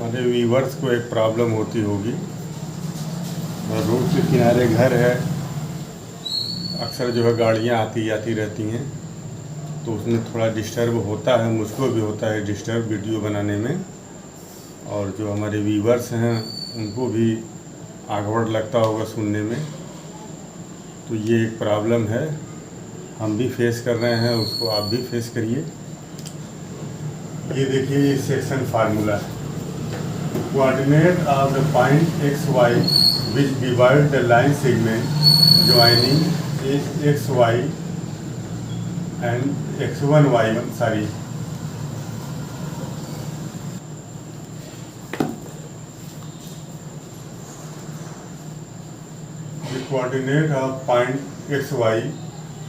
हमारे व्यूवर्स को एक प्रॉब्लम होती होगी। रोड के किनारे घर है, अक्सर जो है गाड़ियाँ आती जाती रहती हैं, तो उसमें थोड़ा डिस्टर्ब होता है, मुझको भी होता है डिस्टर्ब वीडियो बनाने में, और जो हमारे व्यूवर्स हैं उनको भी ऑकवर्ड लगता होगा सुनने में। तो ये एक प्रॉब्लम है, हम भी फेस कर रहे हैं, उसको आप भी फेस करिए। ये देखिए, ये सेक्शन फार्मूला है। Coordinate of the point x Y which divide the line segment joining X Y and x1 y1 sorry the coordinate of point x y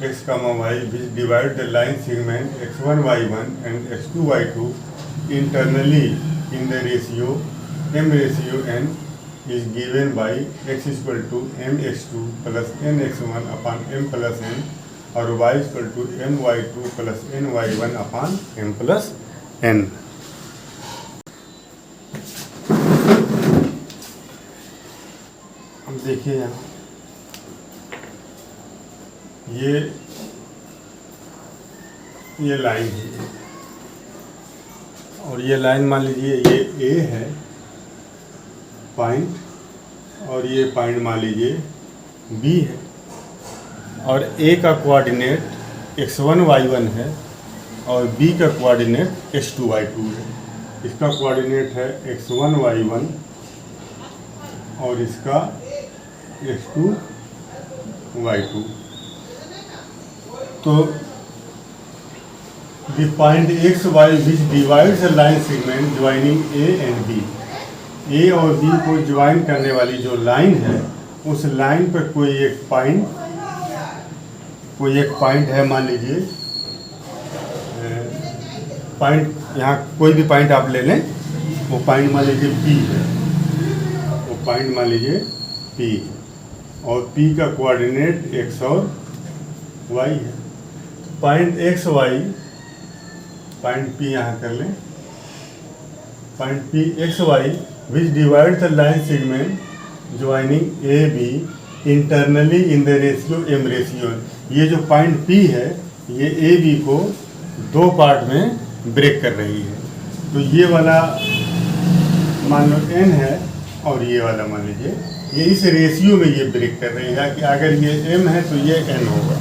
x comma y which divide the line segment x1 y1 and x2 y2 internally in the ratio m ratio n is given by x equal to m x2 plus n x1 upon m plus n और y equal to M Y two plus N Y one upon M plus N. अब देखिए यहाँ ये line है, और ये line मान लीजिए ये ए है पॉइंट, और ये पॉइंट मान लीजिए बी है, और ए का कोऑर्डिनेट x1 y1 है और बी का कोऑर्डिनेट x2 y2 है। इसका कोऑर्डिनेट है x1 y1 और इसका x2 y2। तो the point x Y which divides the line segment joining A and B, A और बी को ज्वाइन करने वाली जो लाइन है, उस लाइन पर कोई एक पॉइंट है, मान लीजिए पॉइंट, यहाँ कोई भी पॉइंट आप ले लें, वो पॉइंट मान लीजिए P है, वो पॉइंट मान लीजिए P है, और P का कोऑर्डिनेट x और y है। Point x Y, point P यहाँ कर लें, point P X Y which divide the line segment joining A B internally in the ratio M ratio. ये जो पॉइंट P है, ये ए बी को दो पार्ट में ब्रेक कर रही है। तो ये वाला मान लो n है और ये वाला मान लीजिए, ये इस रेशियो में ये ब्रेक कर रही है कि अगर ये m है तो ये n होगा,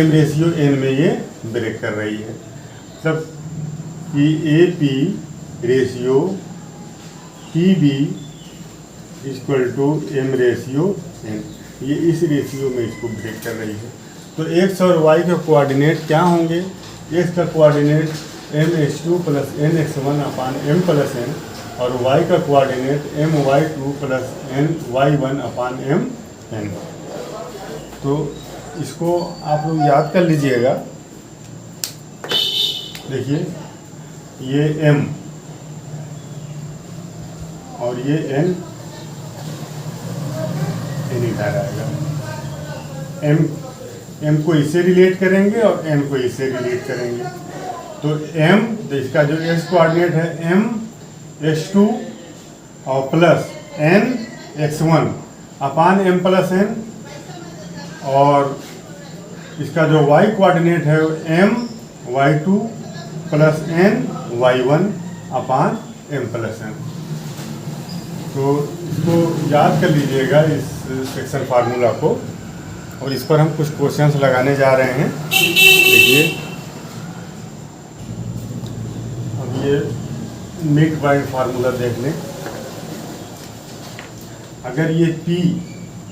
m रेशियो n में ये ब्रेक कर रही है। मतलब कि A P ratio P B equal to M ratio n, ये इस रेशियो में इसको ब्रेक कर रही है। तो x और y के कोऑर्डिनेट क्या होंगे? x का coordinate M H two plus N X one upon M plus N, और y का coordinate M Y two plus N Y one upon M N. तो इसको आप लोग याद कर लीजिएगा। देखिए, ये m और ये n इधर आएगा, m को इससे रिलेट करेंगे और n को इससे रिलेट करेंगे। तो m, तो इसका जो x कोऑर्डिनेट है m x2 और प्लस n x1 अपान m प्लस n, और इसका जो y कोऑर्डिनेट है m y2 plus n y1 अपान m प्लस n। तो इसको याद कर लीजिएगा, इस सेक्शन फार्मूला को, और इस पर हम कुछ क्वेश्चंस लगाने जा रहे हैं। देखिए, अब ये मिड पॉइंट फार्मूला देख लें। अगर ये P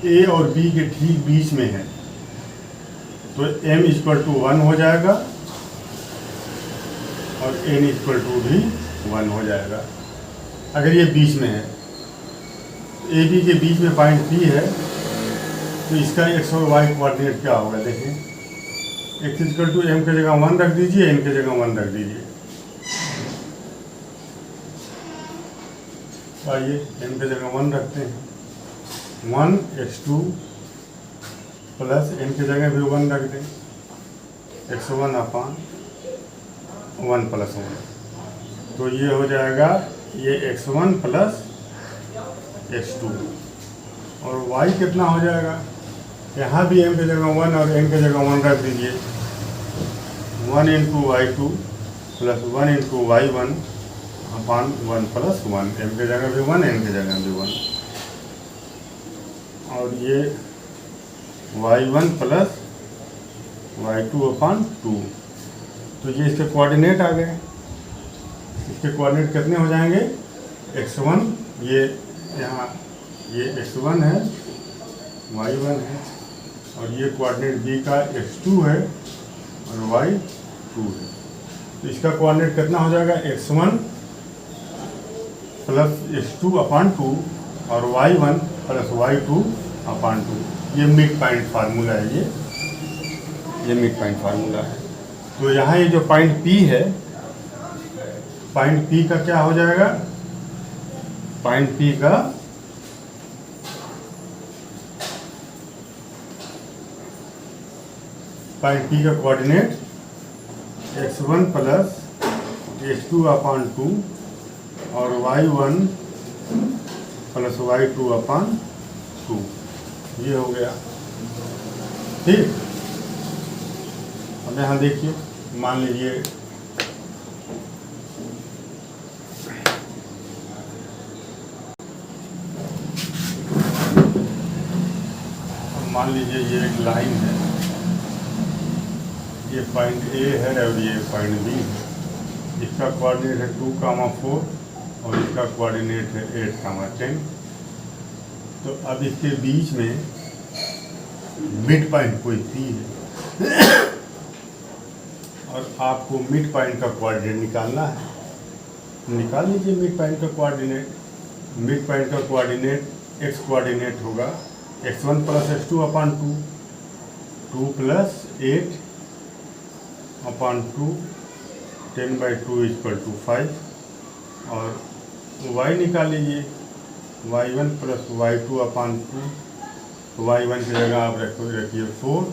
A और B के ठीक बीच में है तो m इक्वल टू 1 हो जाएगा और n इक्वल टू भी 1 हो जाएगा। अगर ये बीच में है, ए बी के बीच में पॉइंट P है, तो इसका x और y कोऑर्डिनेट क्या होगा? देखिए, x इक्वल टू m की जगह 1 रख दीजिए, n की जगह 1 रख दीजिए। आइए m की जगह 1 रखते हैं, 1 x2 प्लस n की जगह भी 1 रख दें, x1 अपान 1 प्लस 1। तो ये हो जाएगा ये x1 प्लस x2 और y कितना हो जाएगा, यहाँ भी m की जगह 1 और n की जगह 1 रख दीजिए। 1 into y2 plus 1 into y1 अपान 1 प्लस 1, m की जगह भी 1 n की जगह भी 1, और ये y1 प्लस y2 अपान 2। तो ये इसके कोऑर्डिनेट आ गए। इसके कोऑर्डिनेट कितने हो जाएंगे, x1 ये यहाँ ये x1 है, y1 है, और ये कोऑर्डिनेट b का x2 है और y2 है। तो इसका कोऑर्डिनेट कितना हो जाएगा, x1 प्लस x2 अपान 2 और y1 प्लस y2 अपान 2। ये मिड पॉइंट फार्मूला है, ये मिड पॉइंट फार्मूला है। तो यहाँ ये जो पॉइंट P है, पॉइंट P का क्या हो जाएगा, पॉइंट P का coordinate x1 plus x2 upon 2 और y1 प्लस y2 अपान 2, ये हो गया। ठीक, अब यहाँ देखिए, मान लीजिए ये एक लाइन है, ये पॉइंट A है और ये पॉइंट B है। इसका कोऑर्डिनेट है 2,4 और इसका कोऑर्डिनेट है 8,10। तो अब इसके बीच में मिड पॉइंट कोई P है और आपको मिड पॉइंट का कोऑर्डिनेट निकालना है। निकाल लीजिए मिड पॉइंट का कोऑर्डिनेट। मिड पॉइंट का कोऑर्डिनेट x कोऑर्डिनेट होगा x1 plus x2 upon 2, 2 plus 8 upon 2, 10/2 equal to 5, और y निकाल लीजिए, y1 प्लस y2 अपान 2, y1 की जगह आप रखिए 4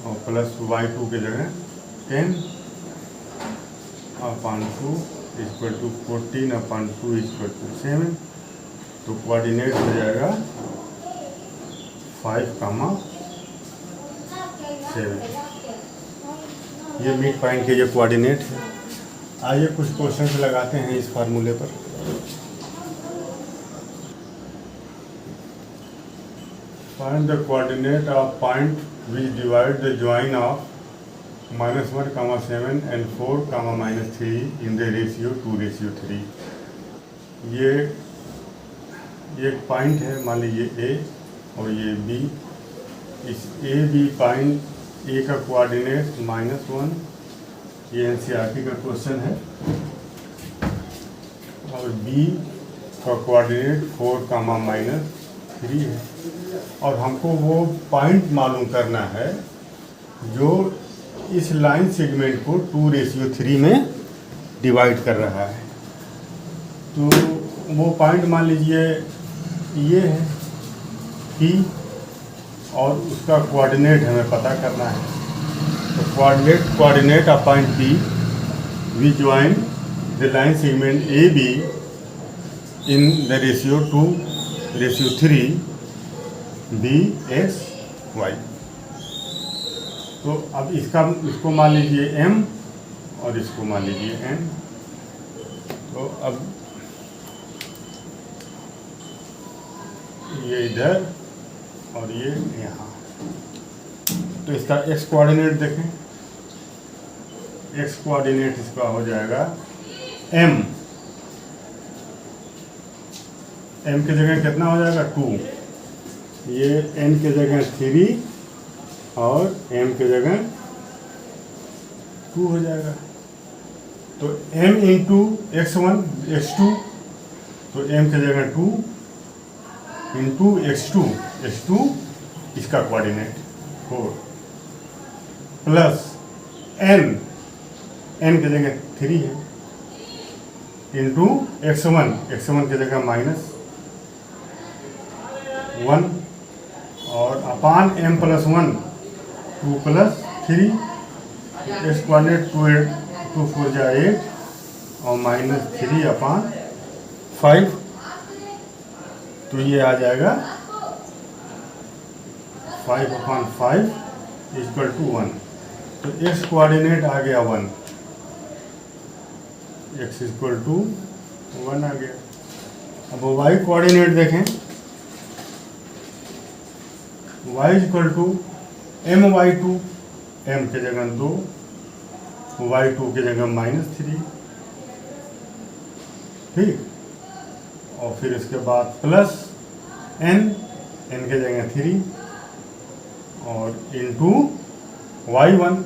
और प्लस y2 की जगह 10 upon 2 equal to 14 upon 2 equal to 7। तो कोऑर्डिनेट हो जाएगा 5,7। ये मिड पॉइंट के ये कोऑर्डिनेट है। आइए कुछ क्वेश्चन लगाते हैं इस फार्मूले पर। Find the coordinate of point which divide the join of -1,7 and 4,-3 in the ratio 2:3। ये एक पॉइंट है, मान लीजिए A और ये B। इस AB पॉइंट A का कोऑर्डिनेट -1, ये NCERT का क्वेश्चन है, और B का कोऑर्डिनेट 4,-3 है। और हमको वो पॉइंट मालूम करना है जो इस लाइन सेगमेंट को 2:3 में डिवाइड कर रहा है। तो वो पॉइंट मान लीजिए ये है P और उसका कोऑर्डिनेट हमें पता करना है। तो coordinate of point P we join the line segment AB in the ratio 2:3 BXY। तो अब इसको मान लीजिए M और इसको मान लीजिए N। तो अब ये इधर और ये यहाँ। तो इसका x कोऑर्डिनेट देखें, x कोऑर्डिनेट इसका हो जाएगा m। m की जगह कितना हो जाएगा 2, ये n की जगह 3 और m की जगह 2 हो जाएगा। तो m इंटू x1 x2, तो m की जगह 2 इंटू x2 इसका कोऑर्डिनेट 4 प्लस n की जगह 3 है इंटू x1 की जगह -1 और अपान m+1 2 + 3, इस कोऑर्डिनेट 2 4 जा 8 और -3/5, तो ये आ जाएगा 5/5 इक्वल टू 1। तो x कोऑर्डिनेट आ गया 1, x इक्वल टू 1 आ गया। अब y कोऑर्डिनेट देखें, y equal to my2, m के जगह 2, y2 के जगह -3, ठीक। और फिर इसके बाद प्लस n के जगह 3 और इंटू y1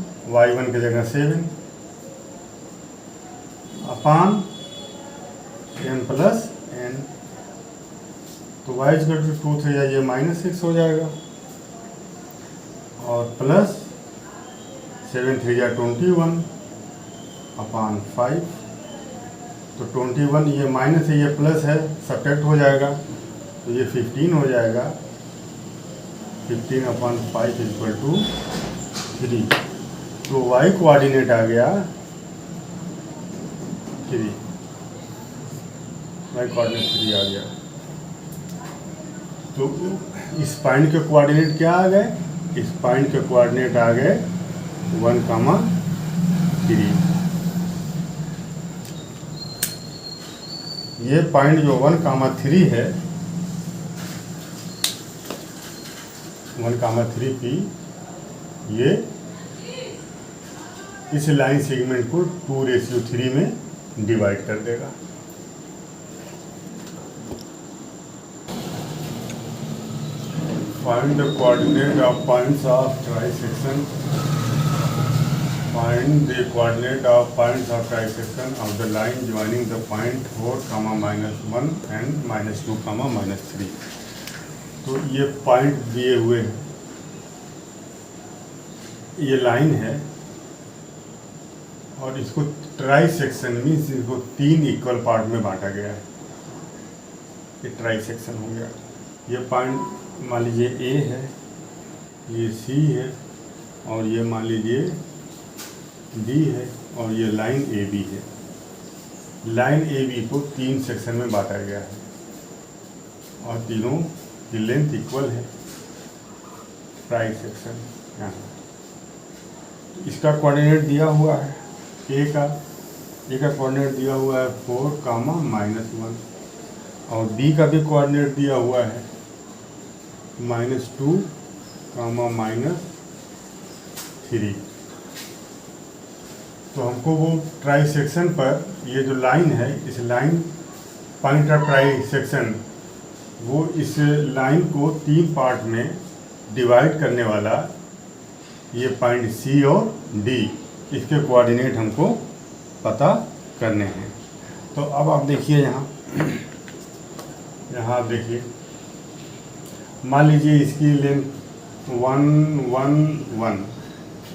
के जगह 7 अपान m प्लस n। तो y इक्वल टू 2 3 ये -6 हो जाएगा और प्लस 7 3 या 21 अपान 5। तो 21 ये माइनस है, ये प्लस है, सब्ट्रैक्ट हो जाएगा, तो ये 15 हो जाएगा। 15/5 इक्वल टू 3। तो y कोऑर्डिनेट आ गया 3, y कोऑर्डिनेट 3 आ गया। तो इस पॉइंट के कोऑर्डिनेट क्या आ गए? इस पॉइंट के कोऑर्डिनेट आ गए 1,3। ये पॉइंट जो 1,3 है, 1,3 p, ये इस लाइन सेगमेंट को 2:3 में डिवाइड कर देगा। Find the coordinate of points of trisection. Find the coordinate of points of trisection of the line joining the point 4, -1 and -2, -3. तो ये पॉइंट दिए हुए हैं, ये लाइन है और इसको ट्राइसेक्शन मीन्स इसको 3 इक्वल पार्ट में बांटा गया है। ये ट्राइसेक्शन हो गया। ये पॉइंट मान लीजिए A है, ये C है और ये मान लीजिए D है और ये लाइन AB है। लाइन AB को 3 सेक्शन में बांटा गया है और तीनों की लेंथ इक्वल है। ट्राइसेक्शन यहाँ इसका कोऑर्डिनेट दिया हुआ है, A का कोऑर्डिनेट दिया हुआ है 4, -1 और B का भी कोऑर्डिनेट दिया हुआ है -2, -3। तो हमको वो ट्राइसेक्शन पर ये जो लाइन है, इस लाइन पॉइंट ऑफ ट्राइसेक्शन, वो इस लाइन को 3 पार्ट में डिवाइड करने वाला ये पॉइंट C और D, इसके कोऑर्डिनेट हमको पता करने हैं। तो अब आप देखिए यहाँ आप देखिए, मान लीजिए इसकी लेंथ 1 1 1,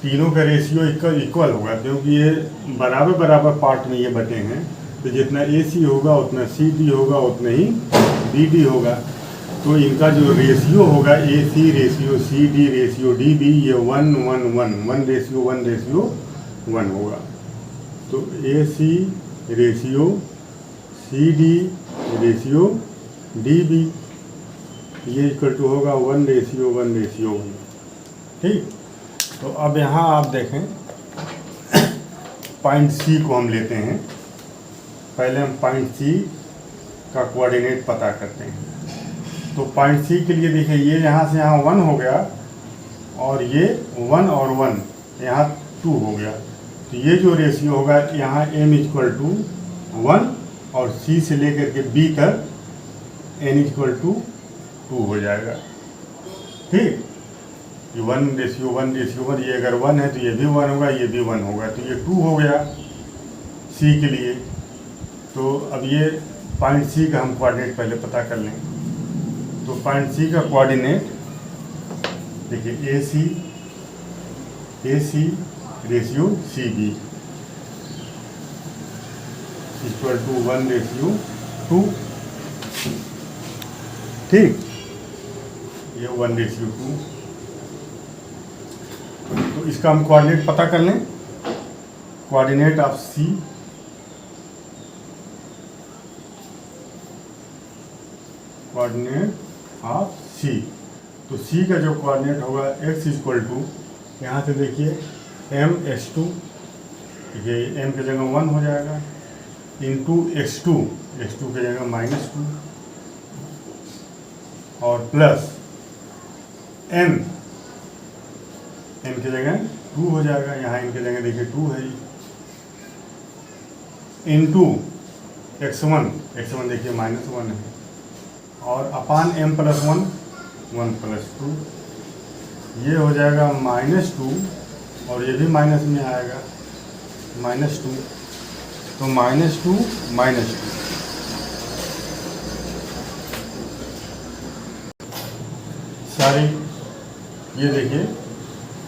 तीनों का रेशियो इक्वल होगा क्योंकि ये बराबर पार्ट में ये बटे हैं। तो जितना AC होगा उतना CD होगा, उतना ही BD होगा। तो इनका जो रेशियो होगा AC ratio CD ratio DB, ये 1 1 1 1:1 होगा। तो AC ratio CD ratio DB ये इक्वल टू होगा 1:1। ठीक। तो अब यहाँ आप देखें, पॉइंट C को हम लेते हैं। पहले हम पॉइंट C का कोऑर्डिनेट पता करते हैं। तो पॉइंट C के लिए देखिए, ये यहाँ से यहाँ 1 हो गया और ये 1 और 1 यहाँ 2 हो गया। तो ये जो रेशियो होगा यहाँ m इक्वल टू 1 और C से लेकर के B तक n इक्वल टू 2 हो जाएगा। ठीक। ये 1:1, ये अगर 1 है तो ये भी 1 होगा, ये भी 1 होगा, तो ये 2 हो गया C के लिए। तो अब ये पॉइंट C का हम कोऑर्डिनेट पहले पता कर लें। तो पॉइंट C का कोऑर्डिनेट देखिए, AC ratio CB equal to 1:2। ठीक। ये 1:2। तो इसका हम कोऑर्डिनेट पता कर लें। Coordinate of C, coordinate of C, तो सी का जो कोऑर्डिनेट होगा x इक्वल टू, यहाँ से देखिए mx2, ये m की जगह 1 हो जाएगा, इंटू x2 की जगह -2, और प्लस m की जगह 2 हो जाएगा, यहाँ m की जगह देखिए 2 है, इंटू x1 देखिए -1 है, और अपान m प्लस 1 प्लस 2, ये हो जाएगा -2, और ये भी माइनस में आएगा -2, तो -2 सारी, ये देखिए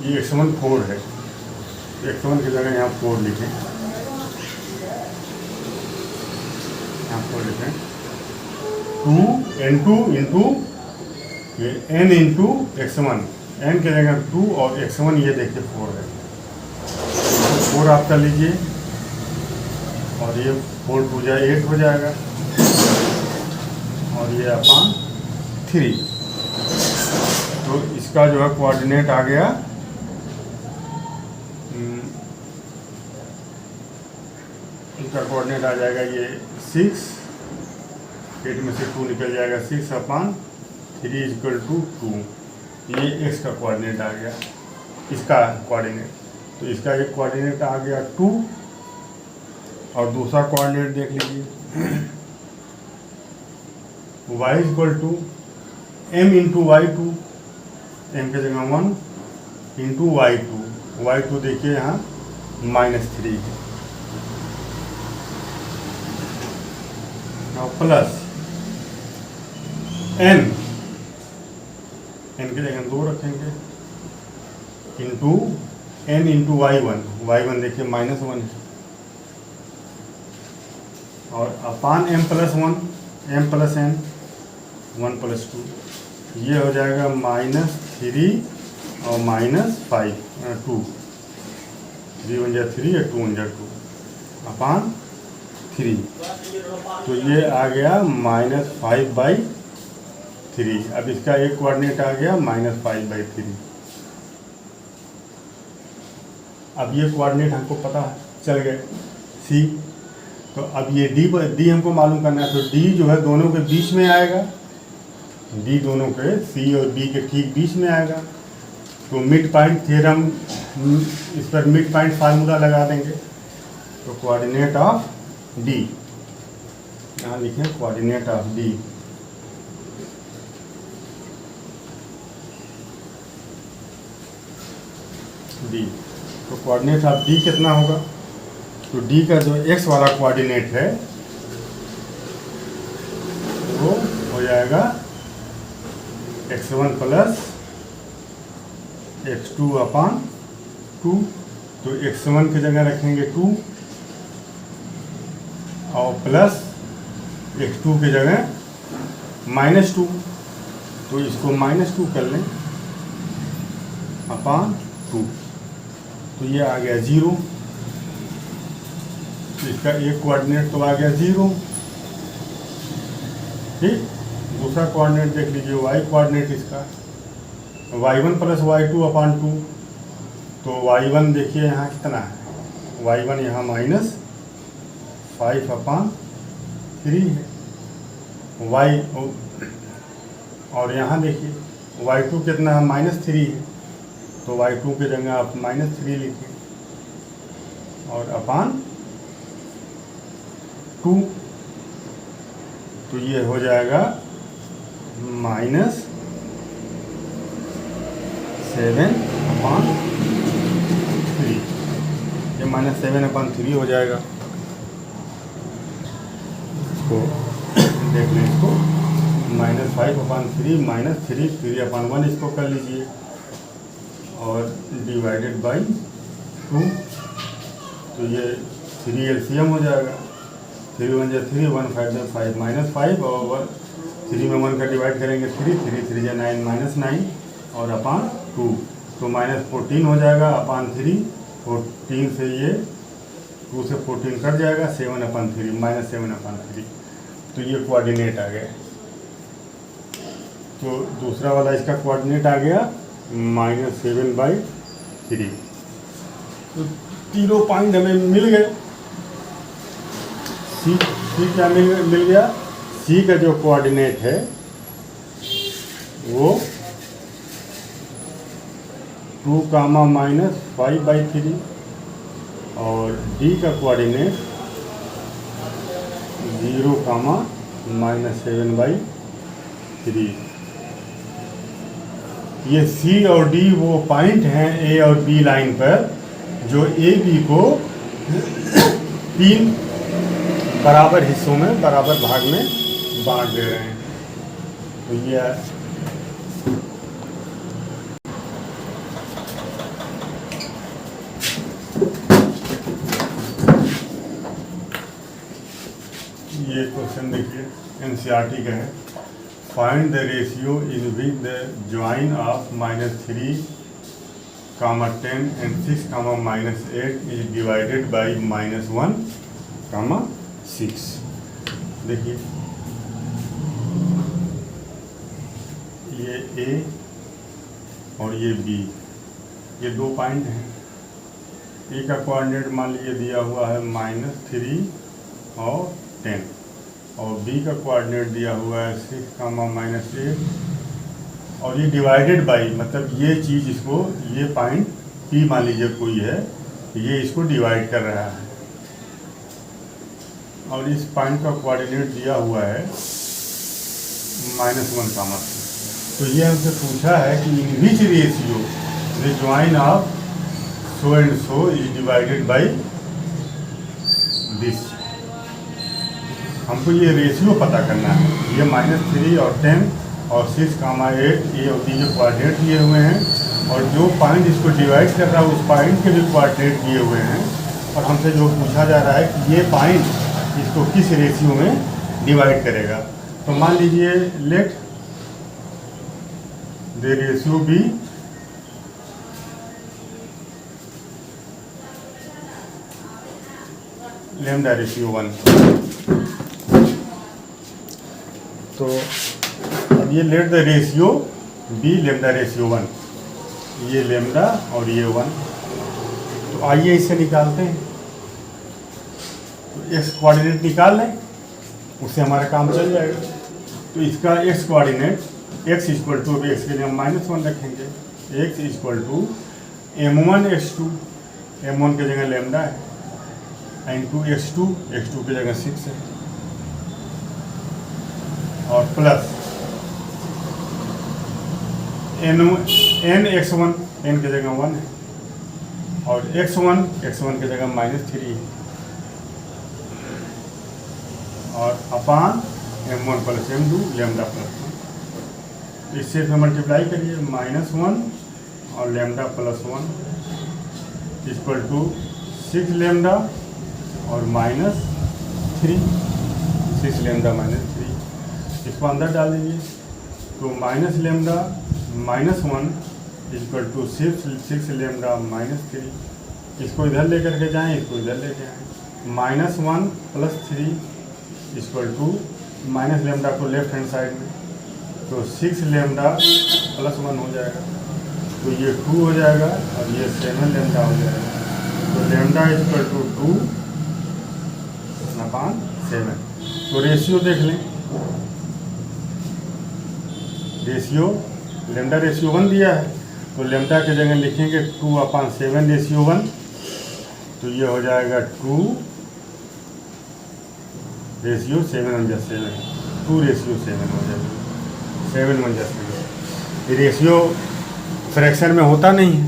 ये x1 4 है, x1 की जगह यहाँ 4 लिखें, यहाँ 4 लिखें, 2n2 इंटू ये n इंटू x1, n की जगह 2 और x1 ये देखिए 4 है, तो 4 आप कर लीजिए, और ये 4 2 जा 8 हो जाएगा, और ये अपान 3, तो इसका जो है कोऑर्डिनेट आ गया, इसका कोऑर्डिनेट आ जाएगा ये 6, 8 में से 2 निकल जाएगा, 6 अपान 3 इक्वल टू 2, ये x का कोऑर्डिनेट आ गया, इसका कोऑर्डिनेट, तो इसका एक कोऑर्डिनेट आ गया 2, और दूसरा कोऑर्डिनेट देख लीजिए y equal to m into y2, m की जगह 1 इंटू y2 देखिए यहाँ -3 है, और प्लस n की जगह 2 रखेंगे, इंटू n इंटू y1 देखिए -1 है, और अपान m प्लस n 1 प्लस 2, ये हो जाएगा -3 और -5 2, 3 1 जा 3 और 2 1 जा 2 अपान 3, तो ये आ गया -5/3। अब इसका एक कोऑर्डिनेट आ गया -5/3। अब ये कोऑर्डिनेट हमको पता चल गए सी, तो अब ये डी हमको मालूम करना है, तो डी जो है दोनों के बीच में आएगा, डी दोनों के सी और डी के ठीक बीच में आएगा, तो मिड पॉइंट थ्योरम, इस पर मिड पॉइंट फार्मूला लगा देंगे, तो कोऑर्डिनेट ऑफ डी, यहाँ लिखें कोऑर्डिनेट ऑफ डी, तो कोऑर्डिनेट ऑफ डी कितना होगा, तो डी का जो एक्स वाला कोऑर्डिनेट है वो हो जाएगा x1 प्लस x2 अपान 2, तो x1 की जगह रखेंगे 2 और प्लस x2 की जगह -2, तो इसको -2 कर लें अपान 2, तो ये आ गया 0, तो इसका एक कोऑर्डिनेट तो आ गया 0, ठीक। दूसरा कोऑर्डिनेट देख लीजिए, y कोऑर्डिनेट इसका y1 प्लस y2 अपान 2, तो y1 देखिए यहाँ कितना है, y1 यहाँ -5 अपान 3 है, y और यहाँ देखिए y2 कितना है -3 है, तो y2 की जगह आप -3 लिखें और अपान 2, तो ये हो जाएगा -7 अपान 3, ये -7 अपान 3 हो जाएगा। इसको देख लें, इसको -5 अपान 3 -3 अपान 1 इसको कर लीजिए और डिवाइडेड बाई 2, तो ये 3 एलसीएम हो जाएगा, 3 1 जा 3 1 5 जा 5 -5 और 3 में 1 का डिवाइड करेंगे 3 3 जा 9 -9 और अपान 2, तो -14 हो जाएगा अपान 3, 14 से ये 2 से 14 कट जाएगा, 7/3 -7/3, तो ये कोऑर्डिनेट आ गया। तो दूसरा वाला इसका कोऑर्डिनेट आ गया -7/3। तो तीनों पॉइंट हमें मिल गए। सी क्या मिल गया? सी का जो कोऑर्डिनेट है वो 2, -5/3 और डी का कोऑर्डिनेट 0, -7/3। ये सी और डी वो पॉइंट हैं ए और बी लाइन पर जो ए बी को 3 बराबर हिस्सों में, बराबर भाग में बांट दे रहे हैं। तो ये क्वेश्चन देखिए एनसीईआरटी का है। Find the ratio in which the join of -3, 10 and 6, -8 is divided by -1, 6। देखिए ये ए और ये बी, ये 2 पॉइंट हैं। ए का कोऑर्डिनेट मान लीजिए दिया हुआ है -3 और 10 और बी का कोऑर्डिनेट दिया हुआ है 6, -8 और ये डिवाइडेड बाई, मतलब ये चीज़ इसको, ये पॉइंट पी मान लीजिए कोई है, ये इसको डिवाइड कर रहा है और इस पॉइंट का कोऑर्डिनेट दिया हुआ है -1, तो ये हमसे पूछा है कि in which ratio the join of so and so is divided by this. हमको ये रेशियो पता करना है। ये -3 और 10 और 6, 8 ए और बी जो कोऑर्डिनेट दिए हुए हैं और जो पॉइंट इसको डिवाइड कर रहा है उस पॉइंट के भी कोऑर्डिनेट दिए हुए हैं और हमसे जो पूछा जा रहा है कि ये पॉइंट इसको किस रेशियो में डिवाइड करेगा। तो मान लीजिए लेट द रेशियो बी λ/1। तो अब ये लेट द रेशियो बी λ/1, ये लेमडा और ये 1। तो आइए इसे निकालते हैं। तो एक्स कोऑर्डिनेट निकाल लें, उससे हमारा काम चल जाएगा। तो इसका X coordinate x equal to, X के लिए हम -1 रखेंगे, x equal to m1x2, m1 की जगह लेमडा है, इंटू x2 की जगह 6 है, और प्लस nx1, n की जगह 1 है, और x1 की जगह -3 है, और अपान m1 + m2 लेमडा +1। इससे फिर मल्टीप्लाई करिए, -1 और लेमडा +1 इक्वल टू 6 लेमडा और -3, 6 लेमडा -3। इसको अंदर डाल दीजिए, तो -λ -1 इक्वल टू 6 लेमडा -3। इसको इधर लेकर के जाएं, इसको इधर लेके आएँ, -1 + 3 इक्वल टू -λ को लेफ्ट हैंड साइड में, तो 6 लेमडा +1 हो जाएगा, तो ये 2 हो जाएगा और ये 7 लेमडा हो जाएगा। तो लेमडा इक्वल टू 2/7। तो रेशियो देख लें, रेशियो लेमडा रेशियो 1 दिया है, तो लेमडा की जगह लिखेंगे 2/7 रेशियो 1, तो ये हो जाएगा 2 रेशियो 7/7, 2 रेशियो 7 हो जाएगा, 7/7। रेशियो फ्रैक्शन में होता नहीं है,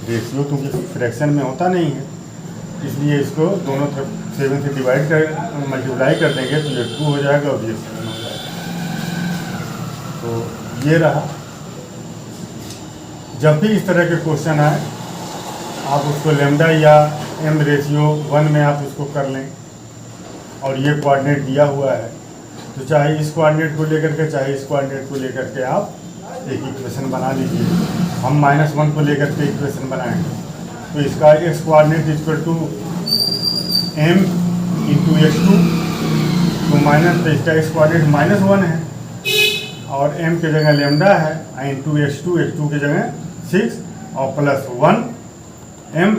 रेशियो क्योंकि फ्रैक्शन में होता नहीं है, इसलिए इसको दोनों तरफ 7 से डिवाइड कर मल्टीप्लाई कर देंगे तो ये 2 हो जाएगा और ये 7 हो जाएगा। तो ये रहा। जब भी इस तरह के क्वेश्चन आए आप उसको लेमडा या m/1 में आप उसको कर लें, और ये कोऑर्डिनेट दिया हुआ है, तो चाहे इस कोऑर्डिनेट को लेकर के चाहे इस कोऑर्डिनेट को लेकर के आप एक इक्वेशन बना लीजिए। हम -1 को लेकर के इक्वेशन बनाएंगे, तो इसका x coordinate equal to m into x2, तो माइनस, तो इसका x कोऑर्डिनेट -1 है और m की जगह लेमडा है, इंटू x2 की जगह 6 और प्लस 1 m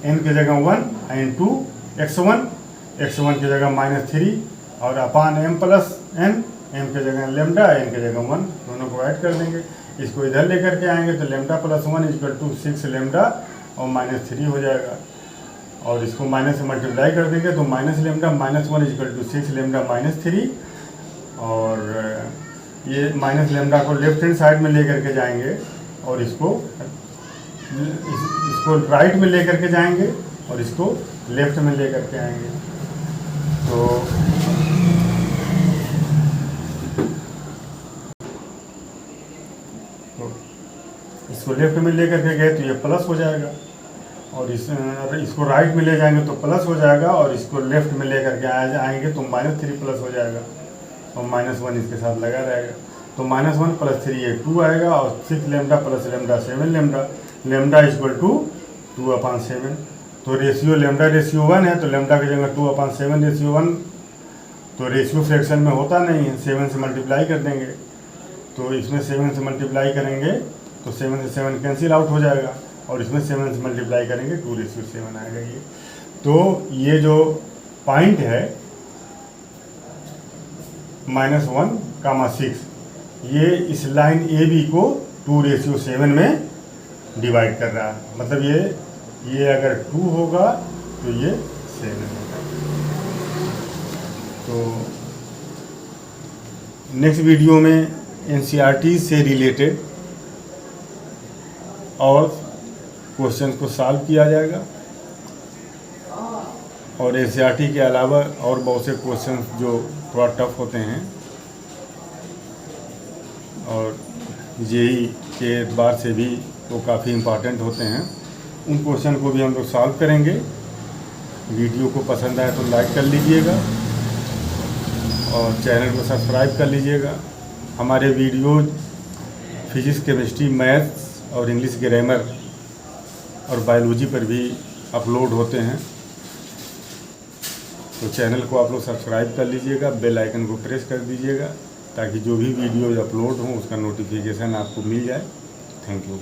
n की जगह 1 इंटू x1 की जगह -3 और अपान m प्लस n, m की जगह लेमडा, n की जगह 1, दोनों को ऐड कर देंगे। इसको इधर लेकर के आएंगे तो lambda plus 1 equal to 6 lambda और -3 हो जाएगा, और इसको माइनस से मल्टीप्लाई कर देंगे तो minus lambda -1 equal to 6 lambda -3, और ये माइनस लेमडा को लेफ्ट हैंड साइड में लेकर के जाएंगे और इसको राइट में लेकर के जाएंगे और इसको लेफ्ट में लेकर के आएंगे। तो इसको लेफ्ट में लेकर के गए तो ये प्लस हो जाएगा, और इसको राइट में ले जाएंगे तो प्लस हो जाएगा, और इसको लेफ्ट में लेकर के आएंगे तो -3 प्लस हो जाएगा, और -1 इसके साथ लगा रहेगा। तो -1 प्लस 3 ये 2 आएगा, और 6 lambda plus lambda 7 lambda equal to 2/7। तो रेशियो लेमडा रेशियो 1 है, तो लेमडा की जगह 2/7 रेशियो 1, तो रेशियो फ्रैक्शन में होता नहीं है, 7 से मल्टीप्लाई कर देंगे, तो इसमें 7 से मल्टीप्लाई करेंगे तो 7 से 7 कैंसिल आउट हो जाएगा, और इसमें 7 से मल्टीप्लाई करेंगे 2/7 आएगा ये। तो ये जो पॉइंट है -1, 6, ये इस लाइन AB को 2/7 में डिवाइड कर रहा है, मतलब ये अगर 2 होगा तो ये 7 होगा। तो नेक्स्ट वीडियो में NCERT से रिलेटेड और क्वेश्चन को सॉल्व किया जाएगा, और NCERT के अलावा और बहुत से क्वेश्चन जो थोड़ा टफ होते हैं और JEE के एतबार से भी वो काफ़ी इम्पॉर्टेंट होते हैं, उन क्वेश्चन को भी हम लोग सॉल्व करेंगे। वीडियो को पसंद आए तो लाइक कर लीजिएगा और चैनल को सब्सक्राइब कर लीजिएगा। हमारे वीडियो फिजिक्स, केमिस्ट्री, मैथ्स और इंग्लिश ग्रामर और बायोलॉजी पर भी अपलोड होते हैं, तो चैनल को आप लोग सब्सक्राइब कर लीजिएगा, बेल आइकन को प्रेस कर दीजिएगा ताकि जो भी वीडियो अपलोड हो उसका नोटिफिकेशन आपको मिल जाए। Thank you.